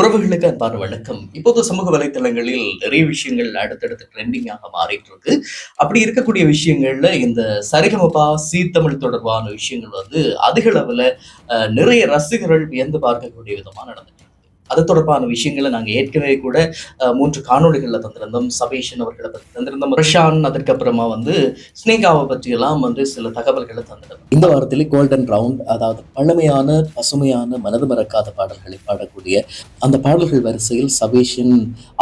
உறவுகளுக்கு அன்பான வணக்கம். இப்போது சமூக வலைத்தளங்களில் நிறைய விஷயங்கள் அடுத்தடுத்து ட்ரெண்டிங்காக மாறிட்டு இருக்கு. அப்படி இருக்கக்கூடிய விஷயங்கள்ல இந்த சரிகமபா, சீ தமிழ் தொடர்பான விஷயங்கள் அதிக அளவுல நிறைய ரசிகர்கள் வியந்து பார்க்கக்கூடிய விதமா நடந்துட்டு இருக்கு. அது தொடர்பான விஷயங்கள நாங்க ஏற்கனவே கூட 3 காணொளிகள்ல தந்திருந்தோம். சபேஷன் அவர்கள பத்தி தந்திருந்தோம். பிரஷாந்த் அதற்கப்புறமா ஸ்னேகாவ பற்றியெல்லாம் சில தகவல்கள தந்திருந்தோம். இந்த வாரத்திலே கோல்டன் ரவுண்ட், அதாவது பழமையான, பசுமையான, மனது மறக்காத பாடல்களை பாடக்கூடிய அந்த பாடல்கள் வரிசையில் சபேஷன்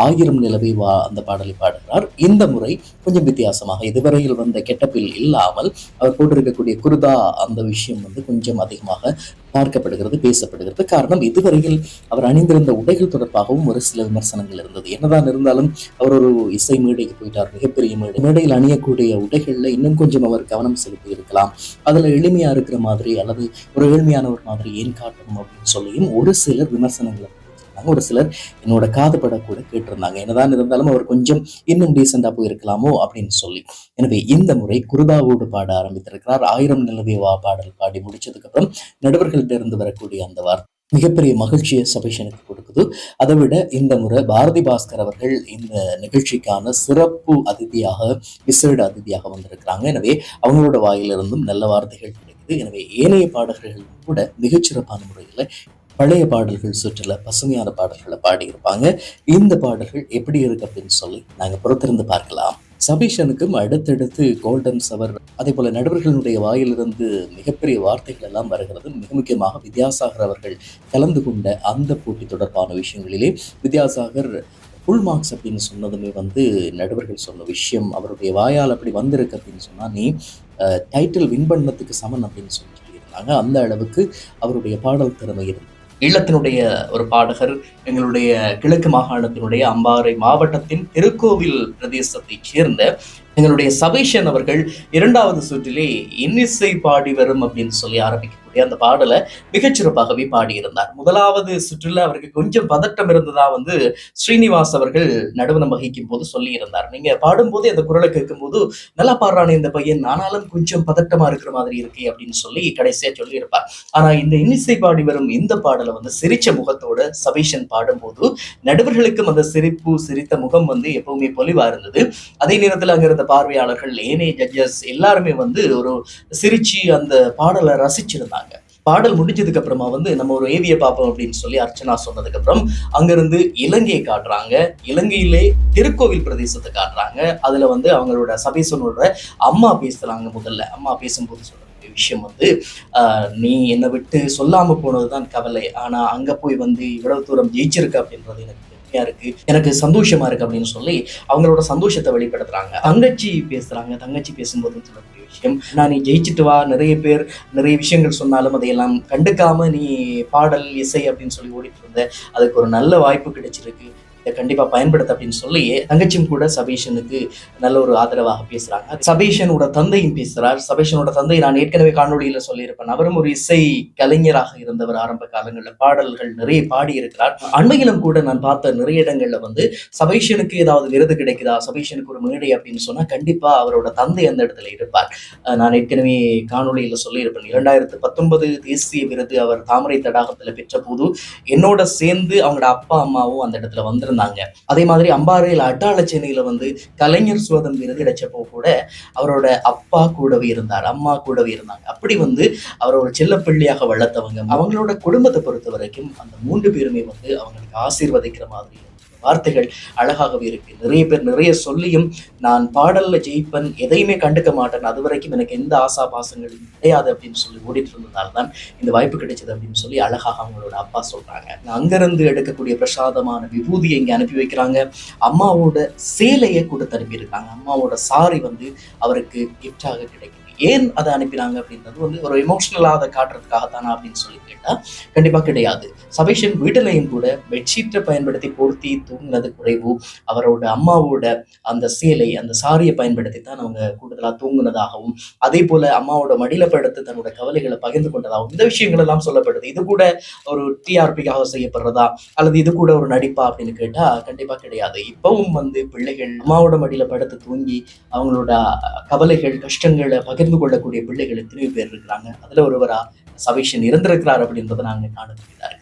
"ஆயிரம் நிலவே வா" அந்த பாடலை பாடுகிறார். இந்த முறை கொஞ்சம் வித்தியாசமாக, இதுவரையில் வந்த கெட்டப்பில் இல்லாமல் அவர் போட்டிருக்கக்கூடிய குர்தா அந்த விஷயம் கொஞ்சம் அதிகமாக பார்க்கப்படுகிறது, பேசப்படுகிறது. காரணம், இதுவரையில் அவர் அணிந்திருந்த உடைகள் தொடர்பாகவும் ஒரு சில விமர்சனங்கள் இருந்தது. என்னதான் இருந்தாலும் அவர் ஒரு இசை மேடைக்கு போயிட்டார், மிகப்பெரிய மேடை. மேடையில் அணியக்கூடிய உடைகள்ல இன்னும் கொஞ்சம் அவர் கவனம் செலுத்தி இருக்கலாம். அதுல எளிமையா இருக்கிற மாதிரி அல்லது ஒரு ஏழ்மையான ஒரு மாதிரி ஏன் காட்டணும் அப்படின்னு சொல்லியும் ஒரு சிலர் விமர்சனங்களை பண்ணியிருந்தாங்க. ஒரு சிலர் என்னோட காதுபட கூட கேட்டிருந்தாங்க. என்னதான் இருந்தாலும் அவர் கொஞ்சம் இன்னும் டீசெண்டா போயிருக்கலாமோ அப்படின்னு சொல்லி. எனவே இந்த முறை குருதாவோடு பாட ஆரம்பித்திருக்கிறார். "ஆயிரம் நிலவே வா" பாடல் பாடி முடிச்சதுக்கு அப்புறம் நடுவர்கள்ட்ட இருந்து வரக்கூடிய அந்த வார்த்தை மிகப்பெரிய மகிழ்ச்சியை சபேஷனுக்கு கொடுக்குது. அதை விட இந்த முறை பாரதி பாஸ்கர் அவர்கள் இந்த நிகழ்ச்சிக்கான சிறப்பு அதிதியாக, விசேட அதிதியாக வந்திருக்கிறாங்க. எனவே அவங்களோட வாயிலிருந்தும் நல்ல வார்த்தைகள் கிடைக்குது. எனவே ஏனைய பாடகர்களும் கூட மிகச்சிறப்பான முறையில் பழைய பாடல்கள் சுற்றுல பசுமையான பாடல்களை பாடியிருப்பாங்க. இந்த பாடல்கள் எப்படி இருக்கு அப்படின்னு சொல்லி நாங்க பொறுத்திருந்து பார்க்கலாம். சபீஷனுக்கும் அடுத்தடுத்து கோல்டன் சவர், அதே போல நடுவர்களுடைய வாயிலிருந்து மிகப்பெரிய வார்த்தைகள் எல்லாம் வருகிறது. மிக முக்கியமாக வித்யாசாகர் அவர்கள் கலந்து கொண்ட அந்த போட்டி தொடர்பான விஷயங்களிலே வித்யாசாகர் ஃபுல் மார்க்ஸ் அப்படின்னு சொன்னதுமே நடுவர்கள் சொன்ன விஷயம், அவருடைய வாயால் அப்படி வந்திருக்கு அப்படின்னு சொன்னா, நீ டைட்டில் வின் பண்ணதுக்கு சமன் அப்படின்னு சொல்லியிருந்தாங்க. அந்த அளவுக்கு அவருடைய பாடல் திறமை இருந்தது. ஈழத்தினுடைய ஒரு பாடகர், எங்களுடைய கிழக்கு மாகாணத்தினுடைய அம்பாறை மாவட்டத்தின் திருக்கோவில் பிரதேசத்தைச் சேர்ந்த எங்களுடைய சபேஷன் அவர்கள் 2வது சுற்றிலே "இன்னிசை பாடி வரும்" அப்படின்னு சொல்லி ஆரம்பிக்கக்கூடிய அந்த பாடலை மிகச்சிறப்பாகவே பாடியிருந்தார். 1வது சுற்றுல அவருக்கு கொஞ்சம் பதட்டம் இருந்ததா ஸ்ரீனிவாஸ் அவர்கள் நடுவணம் வகிக்கும் போது சொல்லி இருந்தார். நீங்க பாடும்போது அந்த குரலை கேட்கும் போது, "நல்லா பாடுறானே இந்த பையன், ஆனாலும் கொஞ்சம் பதட்டமா இருக்கிற மாதிரி இருக்கே" அப்படின்னு சொல்லி கடைசியா சொல்லி இருப்பார். ஆனா இந்த "இன்னிசை பாடி வரும்" இந்த பாடலை சிரிச்ச முகத்தோட சபேஷன் பாடும்போது நடுவர்களுக்கும் அந்த சிரித்த முகம் எப்பவுமே பொலிவா இருந்தது. அதே நேரத்தில் அங்க இருந்த பார்வையாளர்கள், ஏனைய ஜட்ஜஸ் எல்லாருமே ஒரு சிரிச்சு அந்த பாடலை ரசிச்சிருந்தாங்க. பாடல் முடிஞ்சதுக்கு அப்புறமா நம்ம ஒரு ஏவிய பார்ப்போம் அப்படின்னு சொல்லி அர்ச்சனா சொன்னதுக்கு அப்புறம் அங்கிருந்து இலங்கையை காட்டுறாங்க. இலங்கையிலே திருக்கோவில் பிரதேசத்தை காட்டுறாங்க. அதுல அவங்களோட சபேசனோட அம்மா பேசுறாங்க. முதல்ல அம்மா பேசும்போது சொல்ற விஷயம் "நீ என்னை விட்டு சொல்லாம போனதுதான் கவலை, ஆனா அங்க போய் இவ்வளவு தூரம் ஜெயிச்சிருக்க அப்படின்றது எனக்கு பெருமையா இருக்கு, எனக்கு சந்தோஷமா இருக்கு" அப்படின்னு சொல்லி அவங்களோட சந்தோஷத்தை வெளிப்படுத்துறாங்க. தங்கச்சி பேசுறாங்க. தங்கச்சி பேசும்போது சொல்லக்கூடிய விஷயம், "நான் நீ ஜெயிச்சுட்டு வா, நிறைய பேர் நிறைய விஷயங்கள் சொன்னாலும் அதையெல்லாம் கண்டுக்காம நீ பாடல், இசை அப்படின்னு சொல்லி ஓடிட்டு இருந்த, அதுக்கு ஒரு நல்ல வாய்ப்பு கிடைச்சிருக்கு, இதை கண்டிப்பா பயன்படுத்த" அப்படின்னு சொல்லி தங்கச்சியும் கூட சபேஷனுக்கு நல்ல ஒரு ஆதரவாக பேசுறாங்க. சபேஷனோட தந்தையும் பேசுறார். சபேஷனோட தந்தை நான் ஏற்கனவே காணொலியில சொல்லியிருப்பேன். அவரும் ஒரு இசை கலைஞராக இருந்தவர். ஆரம்ப காலங்களில் பாடல்கள் நிறைய பாடி இருக்கிறார். அண்மையிலும் கூட நான் பார்த்த நிறைய இடங்கள்ல சபேஷனுக்கு ஏதாவது விருது கிடைக்குதா, சபேஷனுக்கு ஒரு மேடை அப்படின்னு சொன்னா கண்டிப்பா அவரோட தந்தை அந்த இடத்துல இருப்பார். நான் ஏற்கனவே காணொலியில சொல்லியிருப்பேன். 2019 தேசிய விருது அவர் தாமரை தடாகத்துல பெற்ற போது என்னோட சேர்ந்து அவங்களோட அப்பா அம்மாவும் அந்த இடத்துல வந்திருந்தாங்க. அதே மாதிரி அம்பாறையில் அட்டாளச்சேனையில கலைஞர் சுவதம் விருது கிடைச்சப்போ கூட அவரோட அப்பா கூடவே இருந்தார், அம்மா கூடவே இருந்தாங்க. அப்படி அவரோட செல்லப்பிள்ளையாக வளர்த்தவங்க. அவங்களோட குடும்பத்தை பொறுத்த வரைக்கும் அந்த 3 பேருமே அவங்களுக்கு ஆசீர்வதிக்கிற மாதிரி வார்த்தைகள் அழகாகவே இருக்கு. நிறைய பேர் நிறைய சொல்லியும் நான் பாடல்ல ஜெயிப்பன், எதையுமே கண்டுக்க மாட்டேன், அது வரைக்கும் எனக்கு எந்த ஆசா பாசங்களும் கிடையாது அப்படின்னு சொல்லி ஓடிட்டு இருந்ததால்தான் இந்த வாய்ப்பு கிடைச்சது அப்படின்னு சொல்லி அழகாக அவங்களோட அப்பா சொல்றாங்க. அங்கிருந்து எடுக்கக்கூடிய பிரசாதமான விபூதியை இங்க அனுப்பி வைக்கிறாங்க. அம்மாவோட சேலையை கொடுத்து அனுப்பியிருக்காங்க. அம்மாவோட சாரி அவருக்கு கிஃப்டாக கிடைக்குது. ஏன் அதை அனுப்பினாங்க அப்படின்றது ஒரு எமோஷனலா அதை காட்டுறதுக்காகத்தானா அப்படின்னு சொல்லி கேட்டா கண்டிப்பா கிடையாது. சபேஷன் வீட்டிலையும் கூட பெட்ஷீட்டை பயன்படுத்தி போர்த்தி தூங்குனது குறைவு. அவரோட அம்மாவோட அந்த சேலை, அந்த சாரியை பயன்படுத்தி தான் அவங்க கூடுதலா தூங்குனதாகவும், அதே போல அம்மாவோட மடியில படுத்து தன்னோட கவலைகளை பகிர்ந்து கொண்டதாகவும் இந்த விஷயங்கள் எல்லாம் சொல்லப்படுது. இது கூட ஒரு டிஆர்பிக்காக செய்யப்படுறதா அல்லது இது கூட ஒரு நடிப்பா அப்படின்னு கேட்டா கண்டிப்பா கிடையாது. இப்பவும் பிள்ளைகள் அம்மாவோட மடியில படுத்து தூங்கி அவங்களோட கவலைகள், கஷ்டங்களை பகிர்ந்து கொள்ளக்கூடிய பிள்ளைகள் எத்தனையோ பேர் இருக்கிறாங்க. அதுல ஒருவரா சபேஷன் இருந்திருக்கிறார் அப்படின்றத நாங்க காண முடியாது.